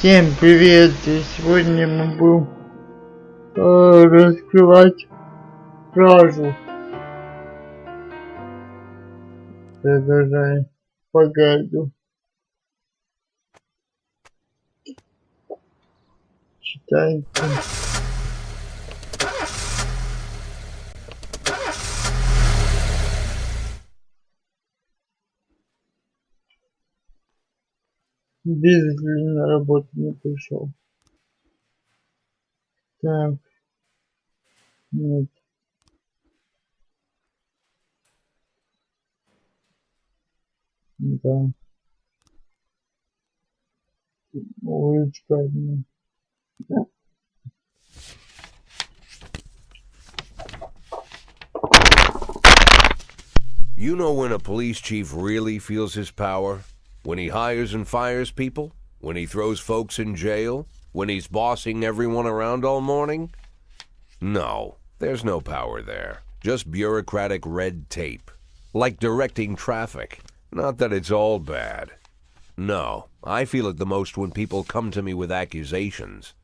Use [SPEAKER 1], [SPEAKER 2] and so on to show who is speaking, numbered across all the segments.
[SPEAKER 1] Всем привет! И сегодня мы будем раскрывать кражу. Продолжаем по гайду. Читаем. Бездли на работу не пришел. Так. Нет. Да. Уличка одна. Да.
[SPEAKER 2] You know when a police chief really feels his power? When he hires and fires people? When he throws folks in jail? When he's bossing everyone around all morning? No, there's no power there. Just bureaucratic red tape. Like directing traffic. Not that it's all bad. No, I feel it the most when people come to me with accusations.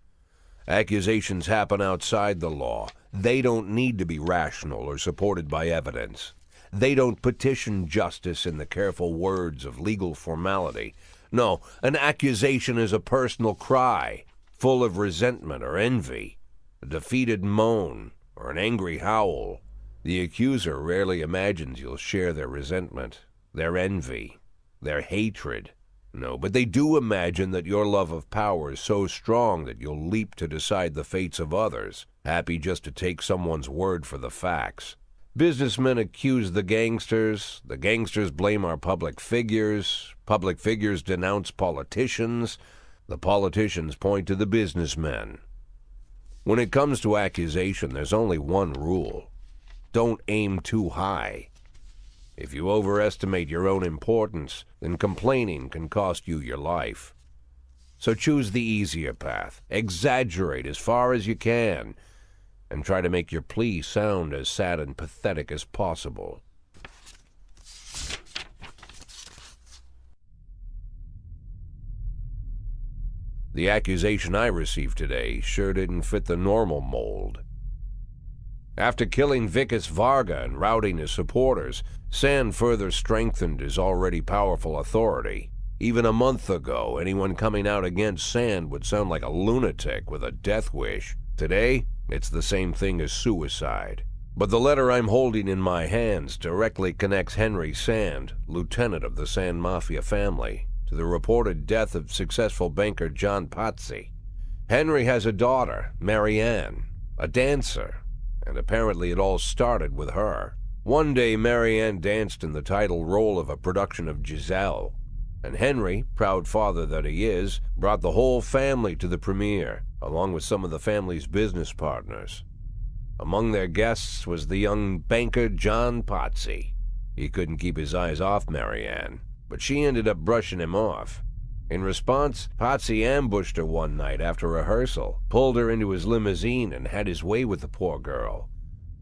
[SPEAKER 2] Accusations happen outside the law. They don't need to be rational or supported by evidence. They don't petition justice in the careful words of legal formality. No, an accusation is a personal cry, full of resentment or envy, a defeated moan, or an angry howl. The accuser rarely imagines you'll share their resentment, their envy, their hatred. No, but they do imagine that your love of power is so strong that you'll leap to decide the fates of others, happy just to take someone's word for the facts. Businessmen accuse the gangsters blame our public figures denounce politicians, the politicians point to the businessmen. When it comes to accusation, there's only one rule. Don't aim too high. If you overestimate your own importance, then complaining can cost you your life. So choose the easier path, exaggerate as far as you can, and try to make your plea sound as sad and pathetic as possible. The accusation I received today sure didn't fit the normal mold. After killing Vikas Varga and routing his supporters, Sand further strengthened his already powerful authority. Even a month ago, anyone coming out against Sand would sound like a lunatic with a death wish. Today, it's the same thing as suicide. But the letter I'm holding in my hands directly connects Henry Sand, lieutenant of the Sand Mafia family, to the reported death of successful banker John Pazzi. Henry has a daughter, Marianne, a dancer, and apparently it all started with her. One day, Marianne danced in the title role of a production of Giselle, and Henry, proud father that he is, brought the whole family to the premiere, along with some of the family's business partners. Among their guests was the young banker John Pazzi. He couldn't keep his eyes off Marianne, but she ended up brushing him off. In response, Pazzi ambushed her one night after rehearsal, pulled her into his limousine, and had his way with the poor girl.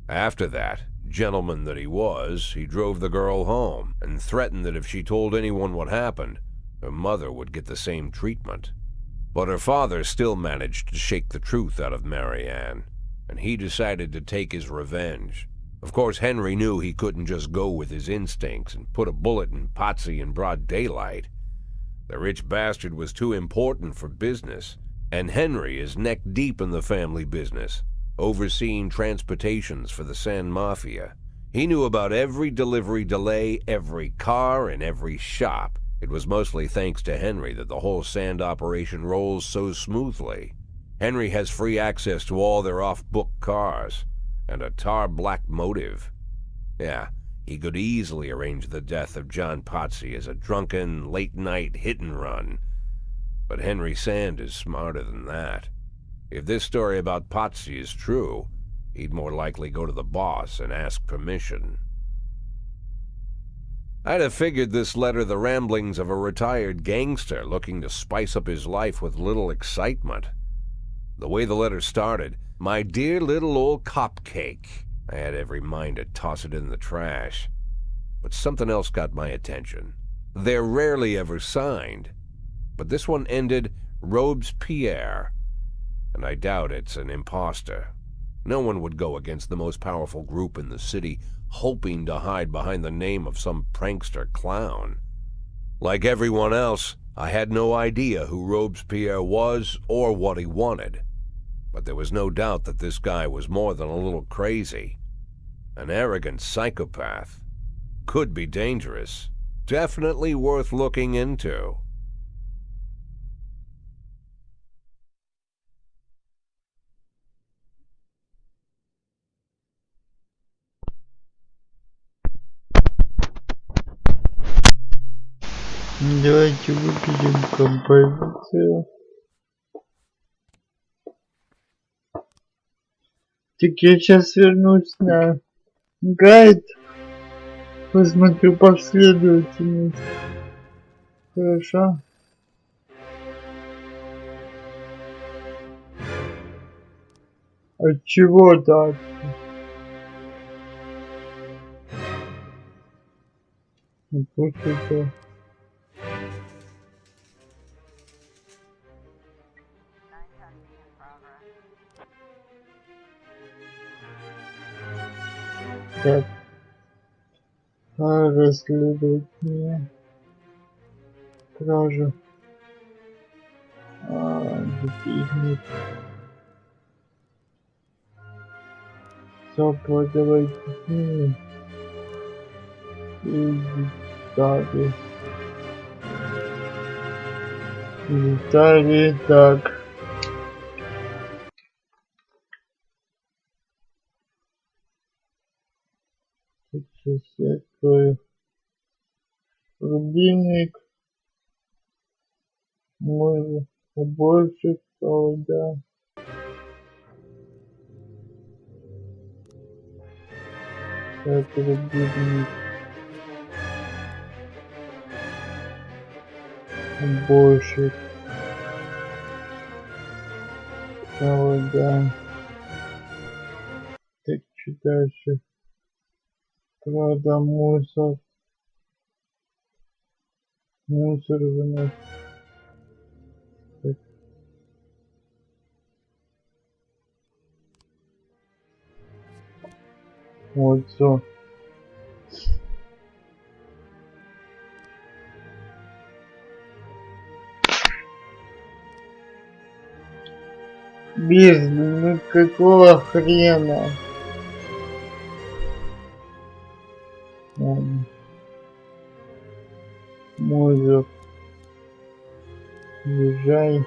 [SPEAKER 2] After that, gentleman that he was, he drove the girl home and threatened that if she told anyone what happened, her mother would get the same treatment. But her father still managed to shake the truth out of Marianne, and he decided to take his revenge. Of course, Henry knew he couldn't just go with his instincts and put a bullet in Pazzi in broad daylight. The rich bastard was too important for business, and Henry is neck-deep in the family business, overseeing transportations for the Sand Mafia. He knew about every delivery delay, every car, and every shop. It was mostly thanks to Henry that the whole Sand operation rolls so smoothly. Henry has free access to all their off-book cars, and a tar-black motive. Yeah, he could easily arrange the death of John Pazzi as a drunken, late-night hit-and-run. But Henry Sand is smarter than that. If this story about Pazzi is true, he'd more likely go to the boss and ask permission. I'd have figured this letter the ramblings of a retired gangster looking to spice up his life with little excitement. The way the letter started, "My dear little old cupcake," I had every mind to toss it in the trash. But something else got my attention. They're rarely ever signed, but this one ended, Robespierre. And I doubt it's an imposter. No one would go against the most powerful group in the city, hoping to hide behind the name of some prankster clown. Like everyone else, I had no idea who Robespierre was or what he wanted. But there was no doubt that this guy was more than a little crazy. An arrogant psychopath. Could be dangerous. Definitely worth looking into.
[SPEAKER 1] Давайте выпилим композицию. Так я сейчас вернусь на гайд. Посмотрю последовательность. Хорошо. От чего так? Пусть это... Так. Расследовать мне кражу. Детей. Все, продавайте книги. И детали. Детали, так. Сейчас я открою рубильник. Мой уборщик, да. Так, рубильник. Уборщик. Да. Так, что дальше? Правда, мусор. Мусор выносит. Так. Вот все. Без, ну какого хрена? Мозг. Езжай.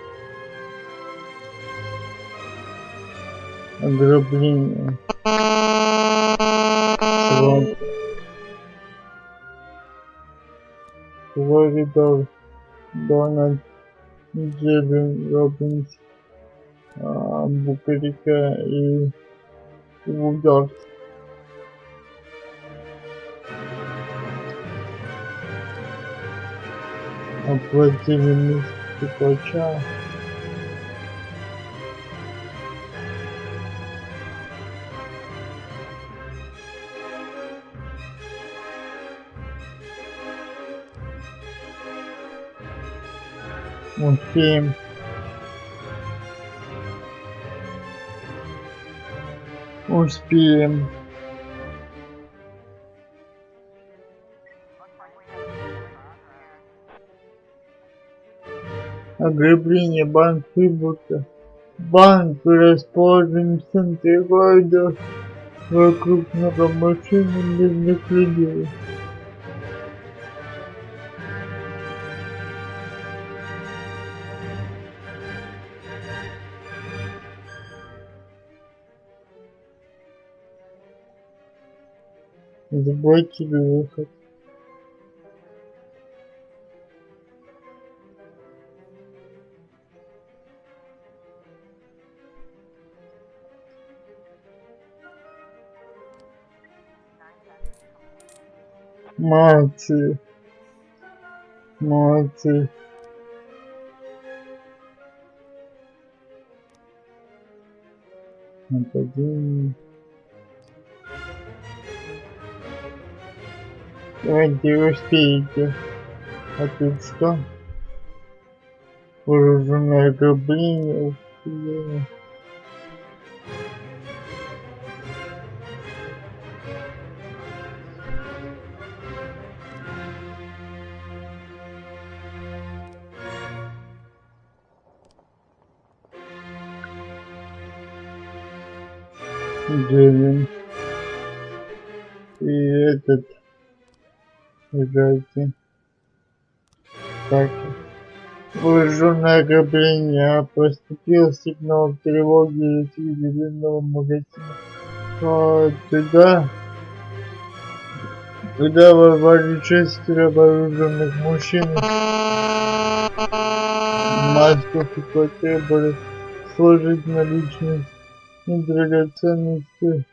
[SPEAKER 1] Ограбление. Срок. Флоридор. Дональд. Джебин. Робинс. Букарика и Вугард. Оплатили стекача. Успеем. Успеем. Ограбление, банк Выборка. Банк расположен в центре города. Вокруг много машин и мирных людей. Заблокируй выход. Молодцы. Молодцы. Нападение. Давайте успеете. А тут что? вооруженное ограбление. Да. Джевин. И этот. Играйте. Так. Вооруженное ограбление. Поступил сигнал тревоги из ювелирного магазина. Туда ворвали 6 вооруженных мужчин. Масков и потребовали сложить наличность и драгоценности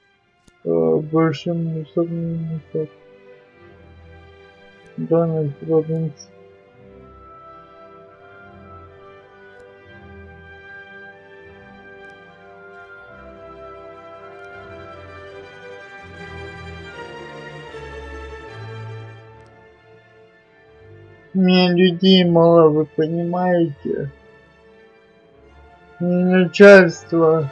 [SPEAKER 1] большим мусорным мешком. Дональд Робинс. У меня людей мало, вы понимаете? Начальство.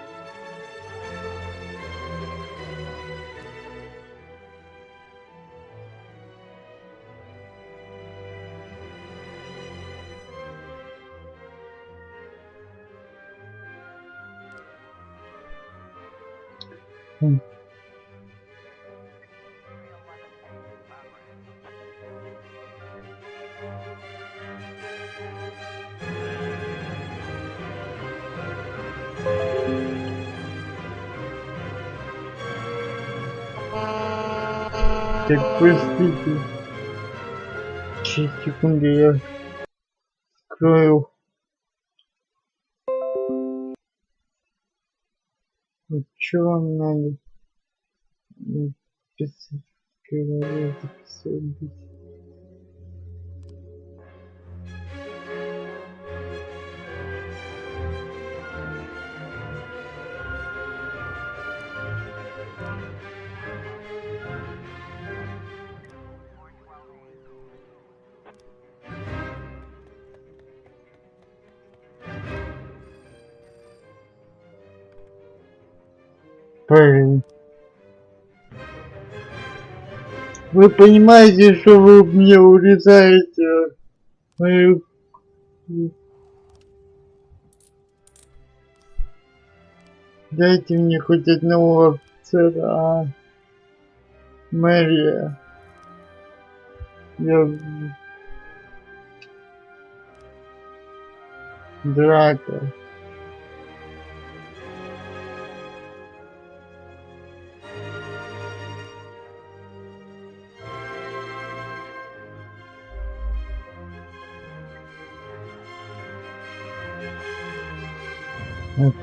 [SPEAKER 1] Так, простите. 6 секунд, я скрою. Что вам надо? Писать, записывать. Парень. Вы понимаете, что вы мне урезаете мою... Дайте мне хоть одного офицера, мэрия. Я... Драка.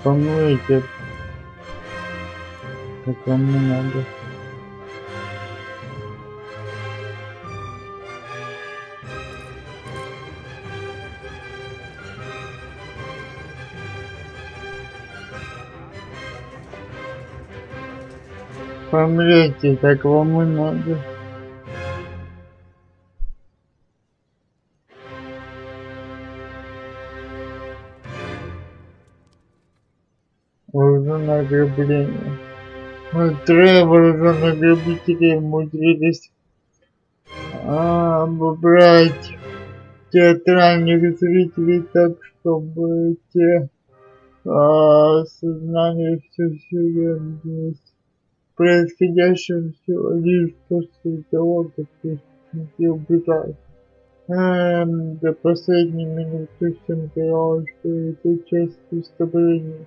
[SPEAKER 1] Помойте, как кому надо. Помрете, так вам и надо. Вооруженное ограбление. Трое вооруженных грабителей умудрились обобрать театральных зрителей так, чтобы те осознали всю серьезность происходящего всего лишь после того, как преступники убежали. До последней минуты всем казалось, что это часть преступления.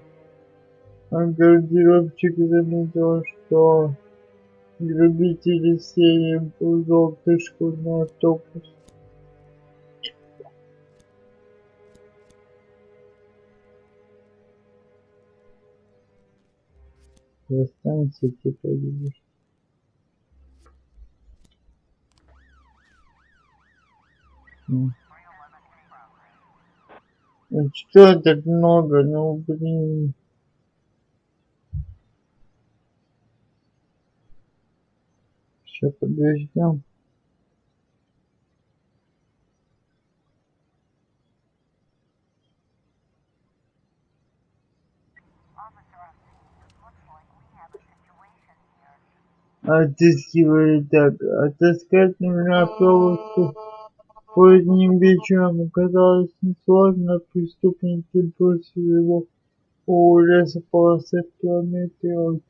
[SPEAKER 1] Гардировщик заметил, что грабители серии был желтый школьный автобус. Останься типа видишь. Что так много? Ну блин. Сейчас подождем. Отыскивали так. Отыскать нужно автобус. Поздним вечером оказалось несложно. Преступники бросили его у лесополосы в километре от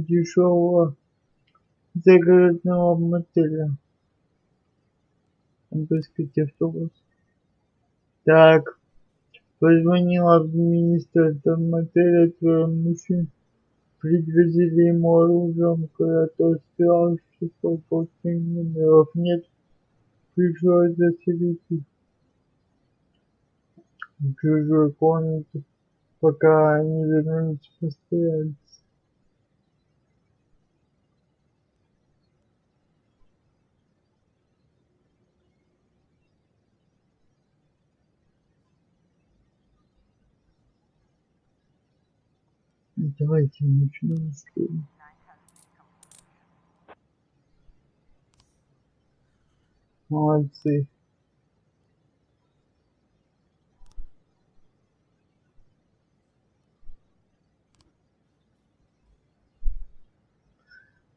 [SPEAKER 1] дешевого загородного мотеля. Обыскать автобус. Так, позвонил администратор мотеля, 2 мужчин. Пригрозили ему оружием, когда тот сказал, что свободных номеров нет. Пришлось заселить их в чужую комнату, пока они вернулись постояльцы. Давайте начнем историю. Молодцы.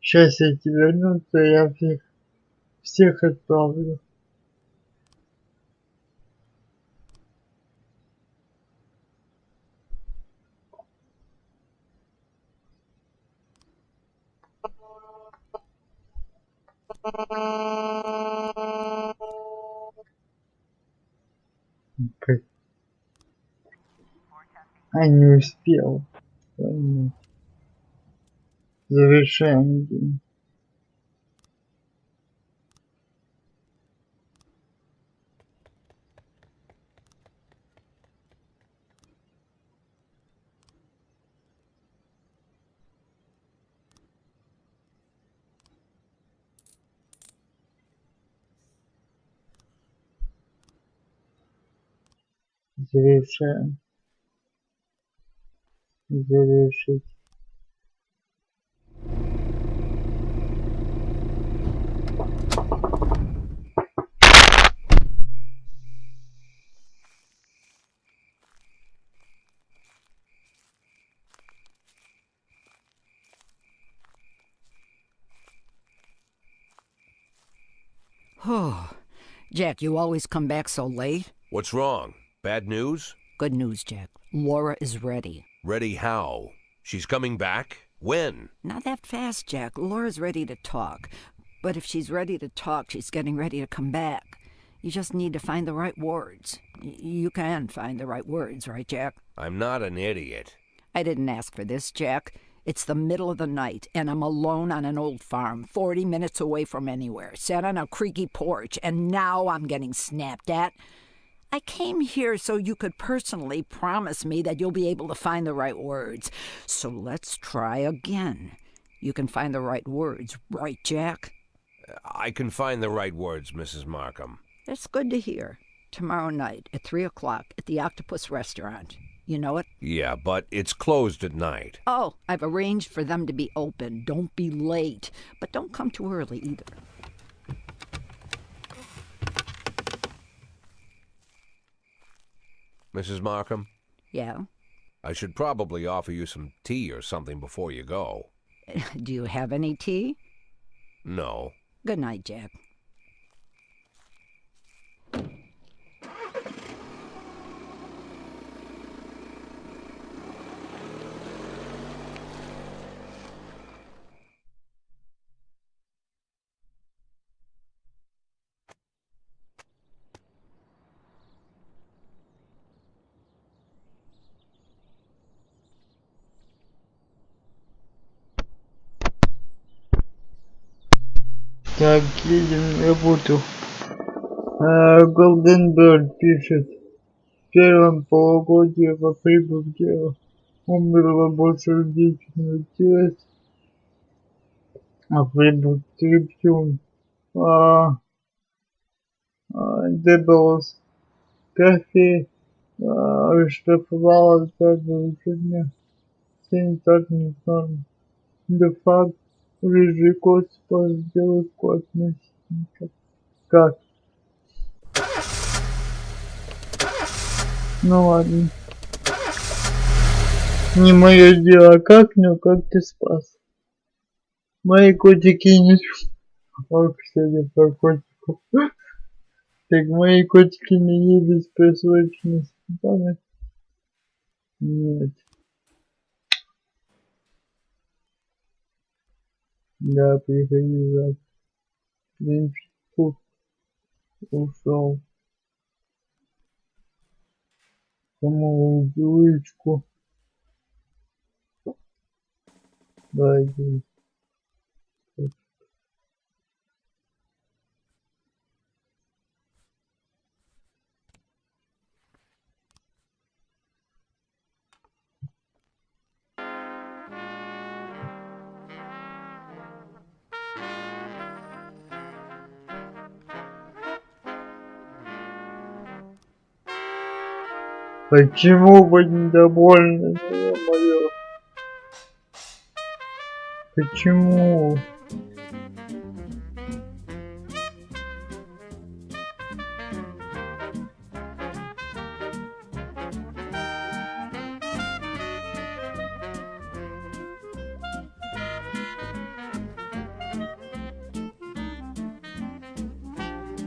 [SPEAKER 1] Сейчас эти вернутся, я всех отправлю. А не успел. Завершаем день. Завершаем. Завершить.
[SPEAKER 3] Oh, Jack, you always come back so late.
[SPEAKER 2] What's wrong? Bad news?
[SPEAKER 3] Good news, Jack. Laura is ready.
[SPEAKER 2] Ready how? She's coming back? When?
[SPEAKER 3] Not that fast, Jack. Laura's ready to talk. But if she's ready to talk, she's getting ready to come back. You just need to find the right words. You can find the right words, right, Jack?
[SPEAKER 2] I'm not an idiot.
[SPEAKER 3] I didn't ask for this, Jack. It's the middle of the night, and I'm alone on an old farm, 40 minutes away from anywhere, sat on a creaky porch, and now I'm getting snapped at. I came here so you could personally promise me that you'll be able to find the right words. So let's try again. You can find the right words, right, Jack?
[SPEAKER 2] I can find the right words, Mrs. Markham.
[SPEAKER 3] That's good to hear. Tomorrow night at 3 o'clock at the Octopus Restaurant. You know it?
[SPEAKER 2] Yeah, but it's closed at night.
[SPEAKER 3] Oh, I've arranged for them to be open. Don't be late. But don't come too early either.
[SPEAKER 2] Mrs. Markham?
[SPEAKER 3] Yeah?
[SPEAKER 2] I should probably offer you some tea or something before you go.
[SPEAKER 3] Do you have any tea?
[SPEAKER 2] No.
[SPEAKER 3] Good night, Jack.
[SPEAKER 1] Так, едем на работу. Golden Bird пишет. В первом полугодии по прибытке умерло больше людей, чем родилось. А прибыль Триптюн. Дебелос Кафе штрафовала за нарушение санитарных норм. Де-факто рыжий кот спас девушку от насильника. Как? Ну ладно. Не мое дело как, но как ты спас. Мои котики не... Ох, кстати, про котиков. Так, мои котики не едут с просроченной память. Нет. Да, приходи завтра. Принципу ушел. Кому вылечку? Дайте. Почему вы недовольны, ё-моё? Почему?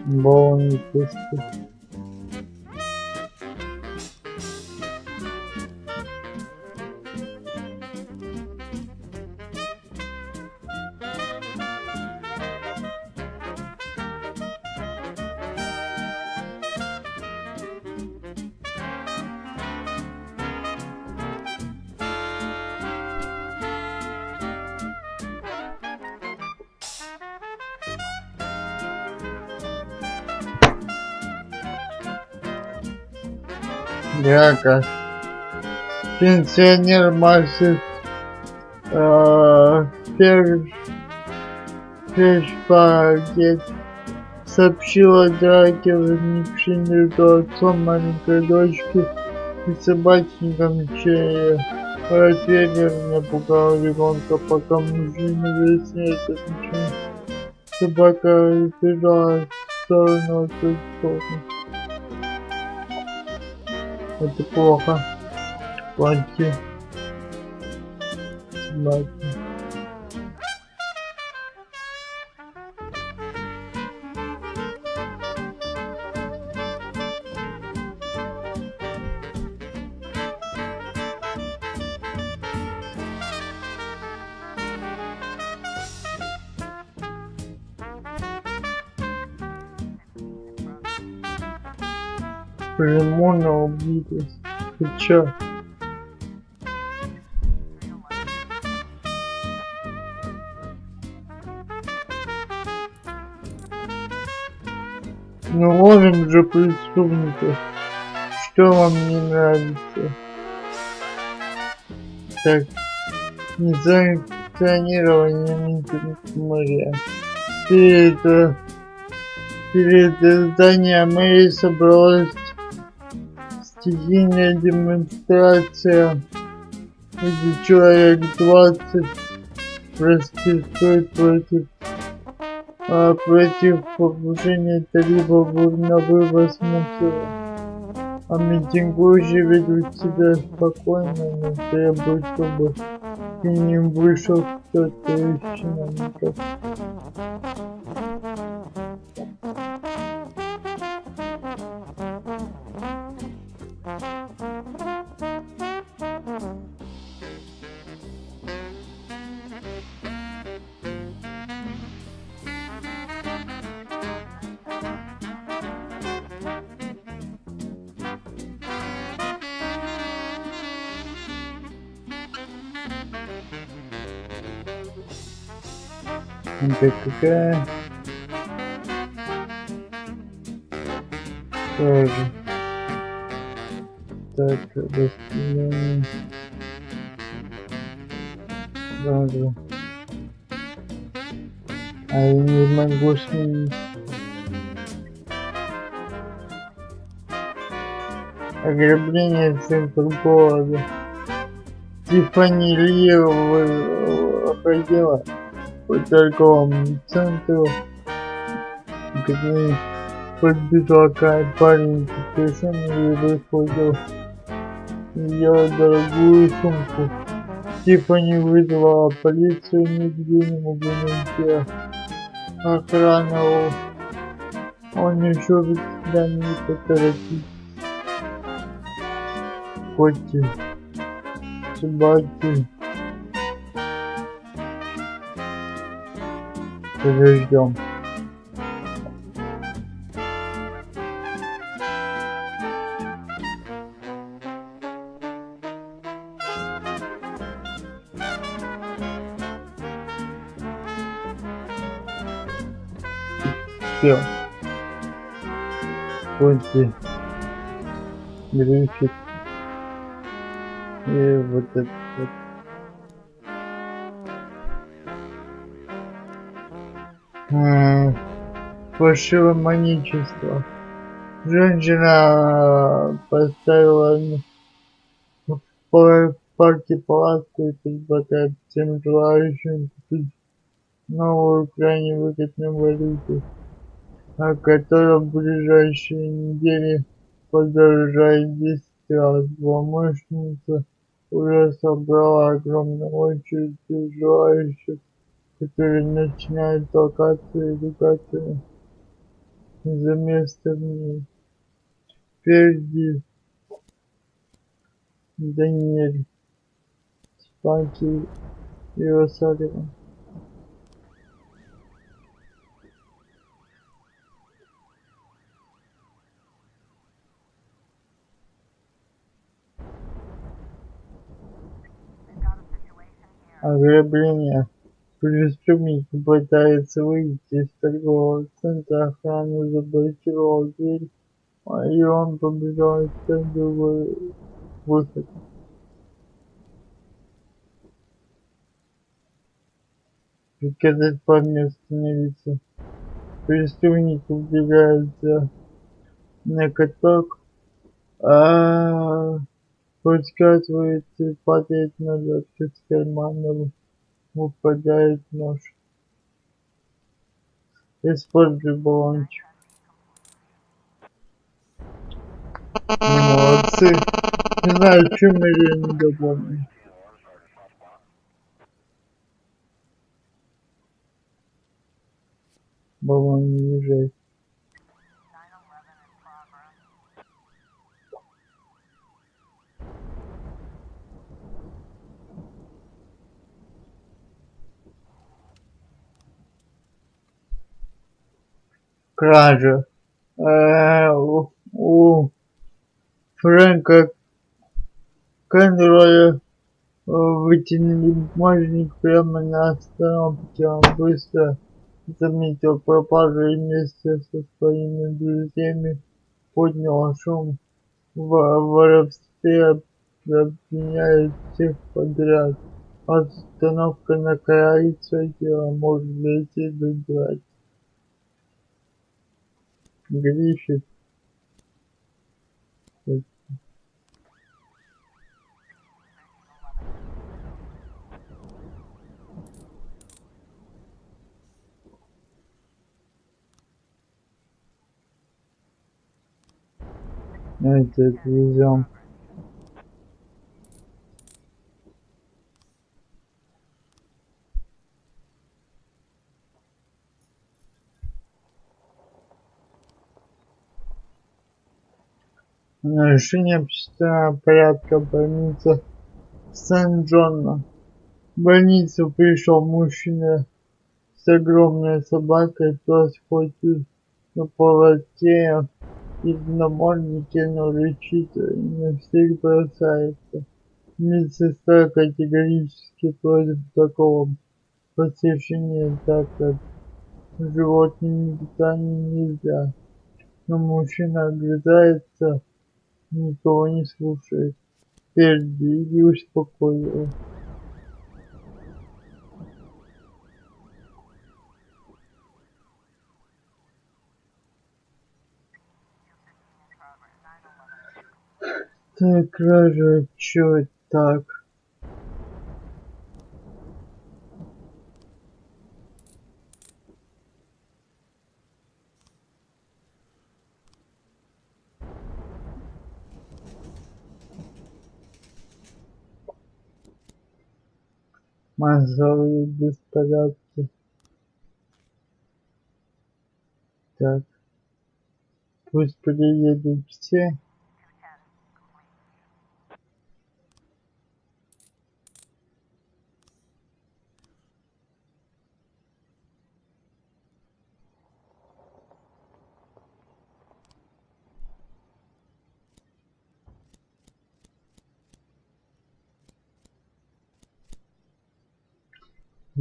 [SPEAKER 1] Баллоны пусты. Яка. Пенсионер Максис Фершпагет сообщила о драке, возникшей между отцом маленькой дочки и собачником, чей РАЗВЕРНИ напугал ребенка, пока мужчина выясняет отношения. Собака разбежала в сторону от стороны. Это плохо. Плати. Собаки. Лимонно убились. Ты чё? Ну ловим же преступников. Что вам не нравится? Так, несанкционирование интернет-моря. Перед зданием мэрии собралась стихийная демонстрация, где человек 20 протестует против повышения тарифов на вывоз мусора. А митингующие ведут себя спокойно, но требуют, чтобы к ним вышел кто-то из чиновников. Это какая? Тоже. Так, расстояние. Даже. А я не могу сменить. Ограбление в центр города. Тиффани Ли обходила по торговому центру, где подбежал парень, который выходил ее дорогую сумку. Тиффани вызвала полицию, нигде не могу найти охрану. Он еще всегда не поторопит. Коти, собаки. Подождем. Все. Коти. Гриффит. И вот это вот. Фальшивомоничество. Женщина поставила в парке палатку и предлагает всем желающим купить новую крайне выгодную валюту, о которой в ближайшие недели подорожает 10 раз. Злоумышленница уже собрала огромную очередь желающих, которые начинают толкаться и ругаться за место в ней. Впереди Даниэль, Спанки и Росалева. Ограбление. Преступник пытается выйти из торгового центра, охрана заблокировала дверь, и он побежал искать другой выход. Приказать парню остановиться. Преступник убегается на каток, подскакивает и падает назад, из кармана выпадает нож. Используй баллончик. Молодцы. Не знаю, чем я не допомню. Баллон не езжай. Кража. У Фрэнка Конроя вытянули бумажник прямо на остановке. Он быстро заметил пропажу и вместе со своими друзьями поднял шум в воровстве, обвиняют всех подряд. Остановка на краю дела может дойти до драки. Гриффит. Это отвезем. Нарушение общественного порядка. Больница Сан-Джона. В больницу пришел мужчина с огромной собакой, пес ходит на поводке и в наморднике, но рычит и на всех бросается. Медсестра категорически против такого посещения, так как животным питание нельзя. Но мужчина огрызается, никого не слушает. Впереди и успокоил. Так, кража, чё так? массовые беспорядки. Так, пусть приедут все.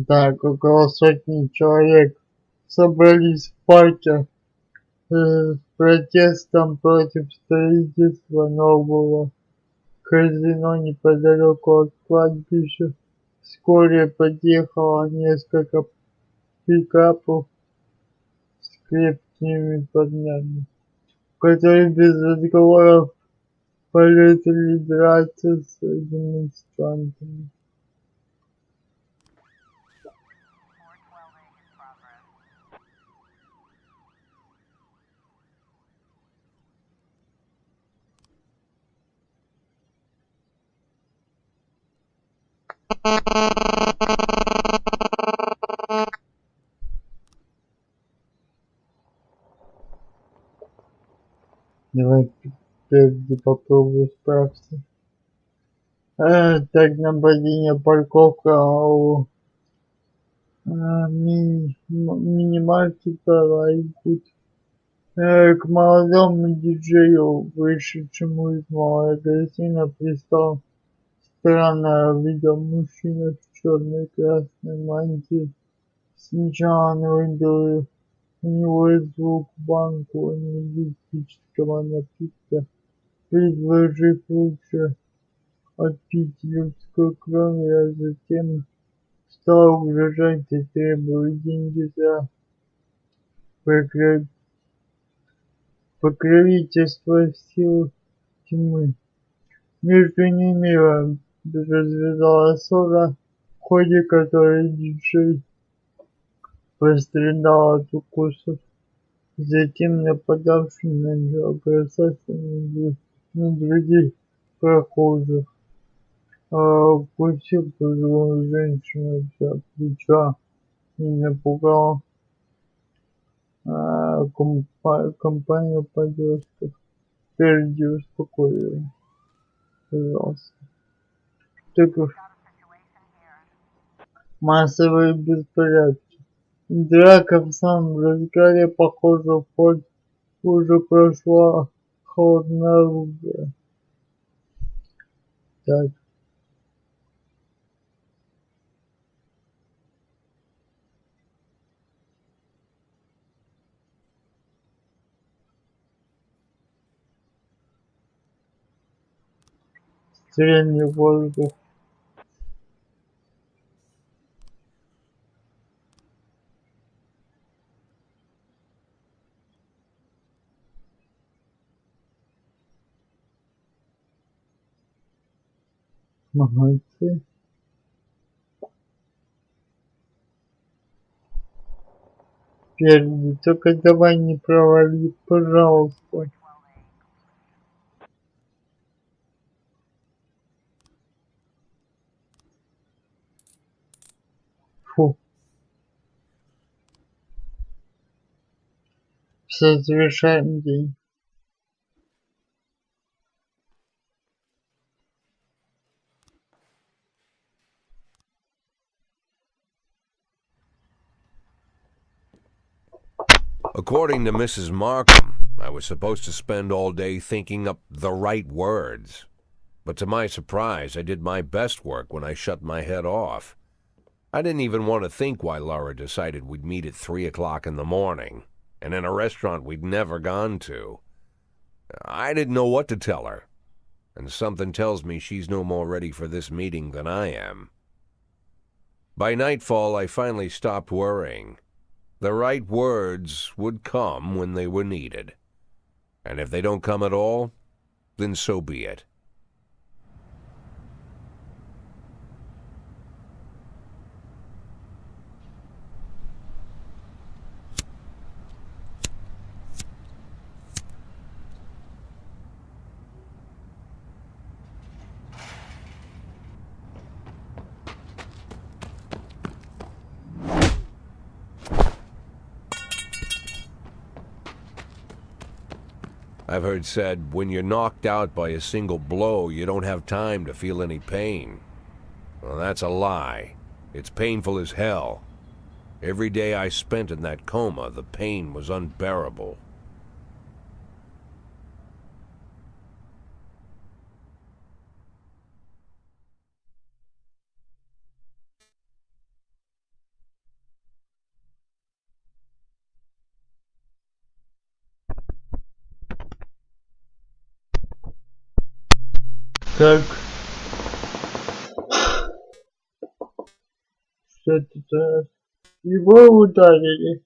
[SPEAKER 1] Так, около сотни человек собрались в парке с протестом против строительства нового казино неподалеку от кладбища. Вскоре подъехало несколько пикапов с крепкими парнями, которые без разговоров полезли драться с демонстрантами. Давай прежде попробую справиться. Так, нападение, парковка у мини-маркета Райкут. К молодому диджею, вышедшему из магазина, пристал странного вида мужчина в черной красной мантии. Сначала он выбил у него из рук банку энергетического напитка, предложив лучше отпить людскую кровь, а затем стал угрожать и требовать деньги за покровительство сил тьмы. Между ними развязалась ссора, в ходе которой диджей пострадал от укусов. Затем нападавший начал бросаться на других прохожих, укусил пожилую женщину за плечо и напугал компанию подростков. Впереди успокоили, пожалуйста. Так массовые беспорядки. Драка в самом разгаре, похоже, в ход уже прошла холодное оружие. Так. Средний воздух. Молодцы. Впереди, только давай не провали, пожалуйста. Фу. Все завершаем день.
[SPEAKER 2] According to Mrs. Markham, I was supposed to spend all day thinking up the right words. But to my surprise, I did my best work when I shut my head off. I didn't even want to think why Laura decided we'd meet at 3 o'clock in the morning, and in a restaurant we'd never gone to. I didn't know what to tell her, and something tells me she's no more ready for this meeting than I am. By nightfall, I finally stopped worrying. The right words would come when they were needed. And if they don't come at all, then so be it. I've heard said when you're knocked out by a single blow, you don't have time to feel any pain. Well, that's a lie. It's painful as hell. Every day I spent in that coma, the pain was unbearable.
[SPEAKER 1] Как? Что-то его ударили.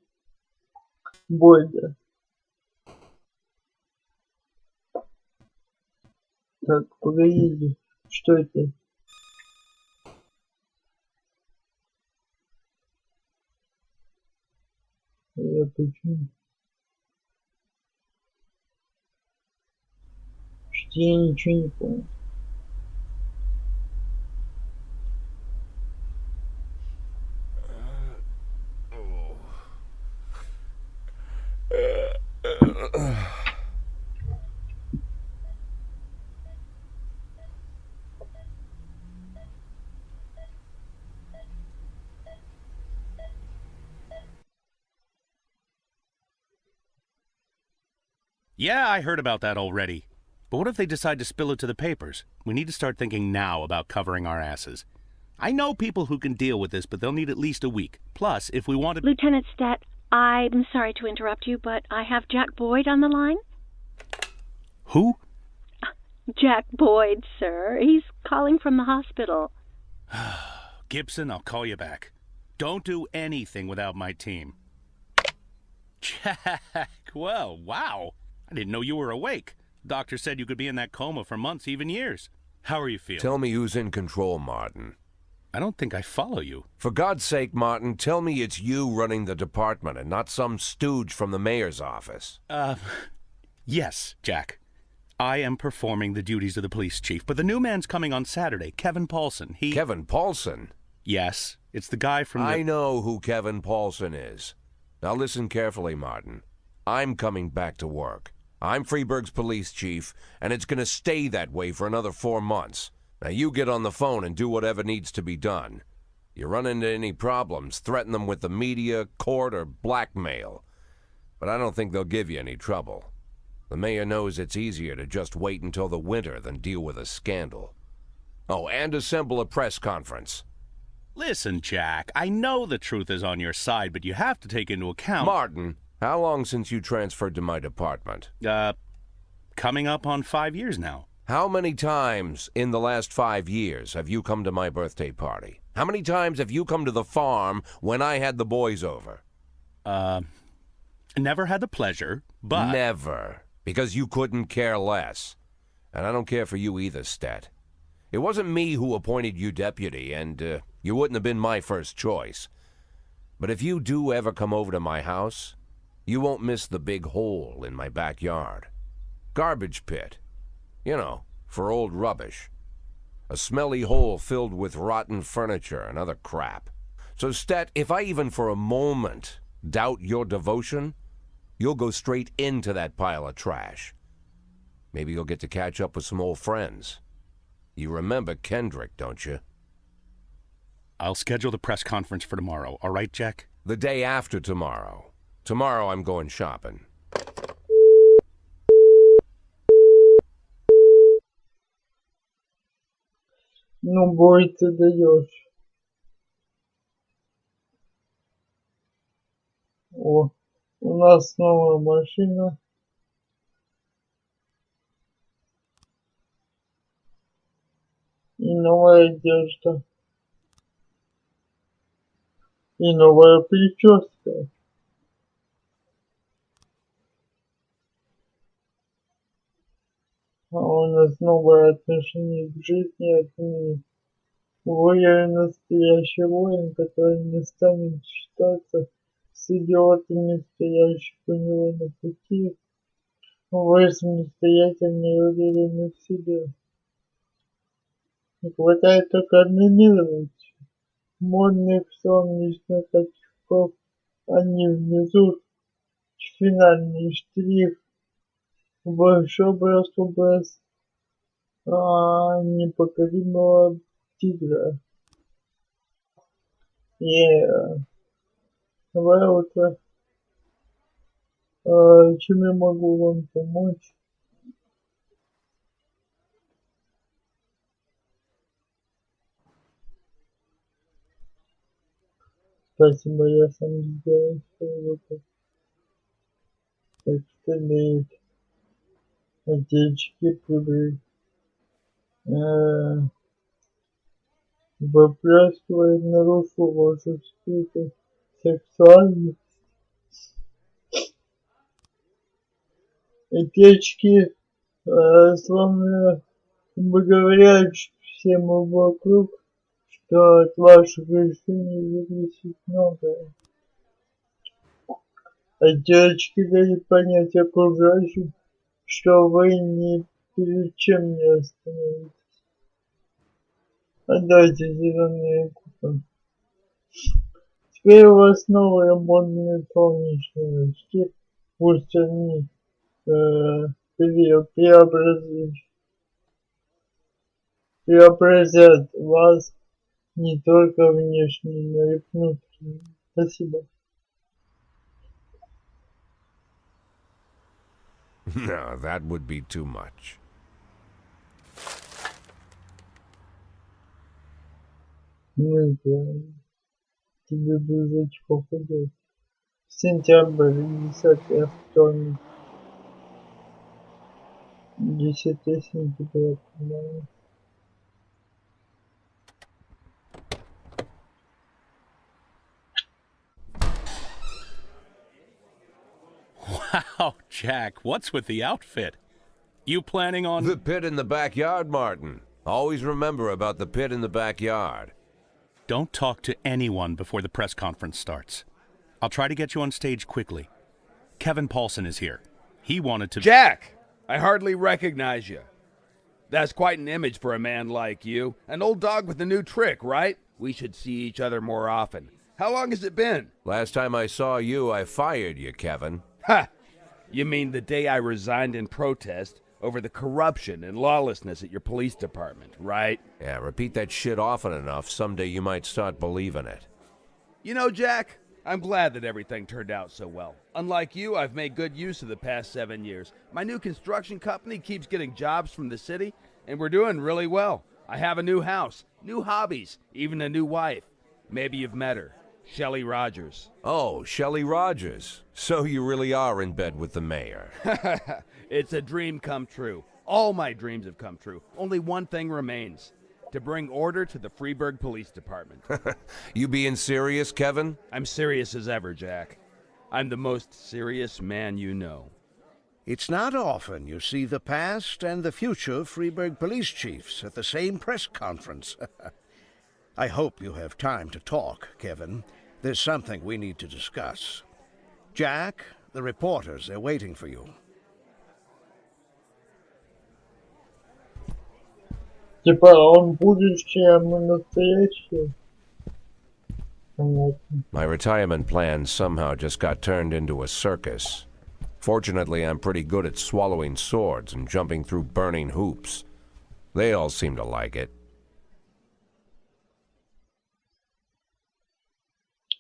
[SPEAKER 1] Больно. Так, погоди. Что это? Почему? Что я ничего не понял.
[SPEAKER 4] Yeah, I heard about that already. But what if they decide to spill it to the papers? We need to start thinking now about covering our asses. I know people who can deal with this, but they'll need at least a week. Plus, if we want to...
[SPEAKER 5] Lieutenant Stat, I'm sorry to interrupt you, but I have Jack Boyd on the line.
[SPEAKER 4] Who?
[SPEAKER 5] Jack Boyd, sir. He's calling from the hospital.
[SPEAKER 4] Gibson, I'll call you back. Don't do anything without my team. Jack, well, wow. I didn't know you were awake. Doctor said you could be in that coma for months, even years. How are you feeling?
[SPEAKER 2] Tell me who's in control, Martin.
[SPEAKER 4] I don't think I follow you.
[SPEAKER 2] For God's sake, Martin, tell me it's you running the department and not some stooge from the mayor's office.
[SPEAKER 4] Yes, Jack. I am performing the duties of the police chief, but the new man's coming on Saturday, Kevin Paulson.
[SPEAKER 2] Kevin Paulson?
[SPEAKER 4] Yes, it's the guy from the...
[SPEAKER 2] I know who Kevin Paulson is. Now listen carefully, Martin. I'm coming back to work. I'm Freeburg's police chief, and it's going to stay that way for another 4 months. Now you get on the phone and do whatever needs to be done. You run into any problems, threaten them with the media, court, or blackmail. But I don't think they'll give you any trouble. The mayor knows it's easier to just wait until the winter than deal with a scandal. Oh, and assemble a press conference.
[SPEAKER 4] Listen, Jack, I know the truth is on your side, but you have to take into account...
[SPEAKER 2] Martin, how long since you transferred to my department?
[SPEAKER 4] Coming up on 5 years now.
[SPEAKER 2] How many times in the last 5 years have you come to my birthday party? How many times have you come to the farm when I had the boys over?
[SPEAKER 4] Never had the pleasure, but...
[SPEAKER 2] Never. Because you couldn't care less. And I don't care for you either, Stat. It wasn't me who appointed you deputy, and you wouldn't have been my first choice. But if you do ever come over to my house, you won't miss the big hole in my backyard. Garbage pit. You know, for old rubbish. A smelly hole filled with rotten furniture and other crap. So, Stat, if I even for a moment doubt your devotion, you'll go straight into that pile of trash. Maybe you'll get to catch up with some old friends. You remember Kendrick, don't you?
[SPEAKER 4] I'll schedule the press conference for tomorrow, all right, Jack?
[SPEAKER 2] The day after tomorrow. Tomorrow I'm going shopping.
[SPEAKER 1] Ну, бой ты даешь. О, у нас новая машина. И новая одежда. И новая прическа. А у нас новое отношение к жизни отныне. Воин настоящий воин, который не станет считаться с идиотами, стоящих у него на пути. Вы самостоятельны и уверены в себе. Не хватает только номинировать модных солнечных очков. Они внизу. Финальный штрих. большой просто образ непокоримого тигра. Доброе утро. Чем я могу вам помочь? Спасибо, я сам сделаю свою работу. Так что имеет отечки прибыть. Выплескивает наружу вашу скрытую сексуальность. Отечки словно бы говорят всем вокруг, что от ваших решений зависит многое. Отечки дают понять окружающим, что вы ни перед чем не остановитесь. Отдайте зеленые купы. Теперь у вас новые модные солнечные очки. Пусть они преобразят вас не только внешне, но и внутренне. Спасибо.
[SPEAKER 2] No, that would be too much.
[SPEAKER 1] Ну да, тебе без очков идет. Сентябрь, 10 вторник. 10 сентября, по-моему.
[SPEAKER 4] Wow, Jack, what's with the outfit? You planning on...
[SPEAKER 2] The pit in the backyard, Martin. Always remember about the pit in the backyard.
[SPEAKER 4] Don't talk to anyone before the press conference starts. I'll try to get you on stage quickly. Kevin Paulson is here. He wanted to...
[SPEAKER 6] Jack! I hardly recognize you. That's quite an image for a man like you. An old dog with a new trick, right? We should see each other more often. How long has it been?
[SPEAKER 2] Last time I saw you, I fired you, Kevin.
[SPEAKER 6] Ha! You mean the day I resigned in protest over the corruption and lawlessness at your police department, right?
[SPEAKER 2] Yeah, repeat that shit often enough, someday you might start believing it.
[SPEAKER 6] You know, Jack, I'm glad that everything turned out so well. Unlike you, I've made good use of the past 7 years. My new construction company keeps getting jobs from the city, and we're doing really well. I have a new house, new hobbies, even a new wife. Maybe you've met her. Shelley Rogers.
[SPEAKER 2] Oh, Shelley Rogers. So you really are in bed with the mayor.
[SPEAKER 6] It's a dream come true. All my dreams have come true. Only one thing remains. To bring order to the Freeburg Police Department.
[SPEAKER 2] You being serious, Kevin?
[SPEAKER 6] I'm serious as ever, Jack. I'm the most serious man you know.
[SPEAKER 7] It's not often you see the past and the future Freeburg police chiefs at the same press conference. I hope you have time to talk, Kevin. There's something we need to discuss. Jack, the reporters are waiting for you.
[SPEAKER 1] Типа он будущее, а мы настоящее. Понятно.
[SPEAKER 2] My retirement plans somehow just got turned into a circus. Fortunately, I'm pretty good at swallowing swords and jumping through burning hoops. They all seem to like it.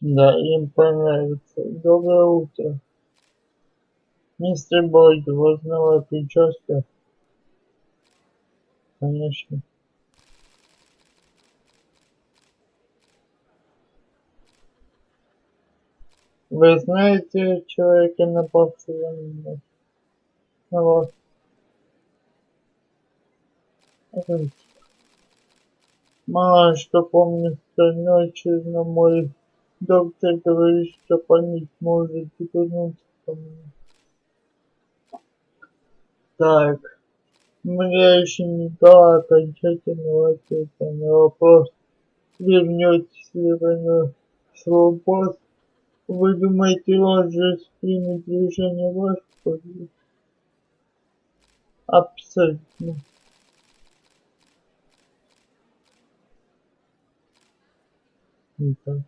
[SPEAKER 1] Да, им понравится. Доброе утро. Мистер Бойд, у вас новая прическа. Конечно. Вы знаете человека, напавшего на меня? Вот. Мало что помню с той ночи, но мой доктор говорит, что память может вернуться ко мне. Так, я еще не дала окончательного ответа на вопрос, вернетесь ли вы на свой пост. Вы думаете, Роджерс примет решение в вашу пользу? Абсолютно. Итак.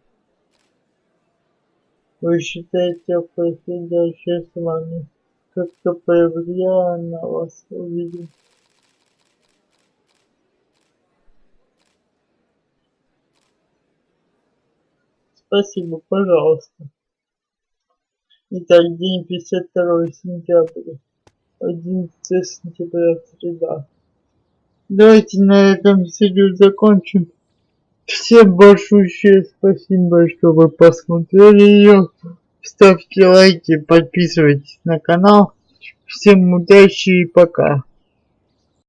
[SPEAKER 1] Вы считаете происходящее с вами как-то повлияло на вас, увидел. Спасибо, пожалуйста. Итак, день 52 сентября. 11 сентября, среда. Давайте на этом серию закончим. Всем большое спасибо, что вы посмотрели ее. Ставьте лайки, подписывайтесь на канал. Всем удачи и пока.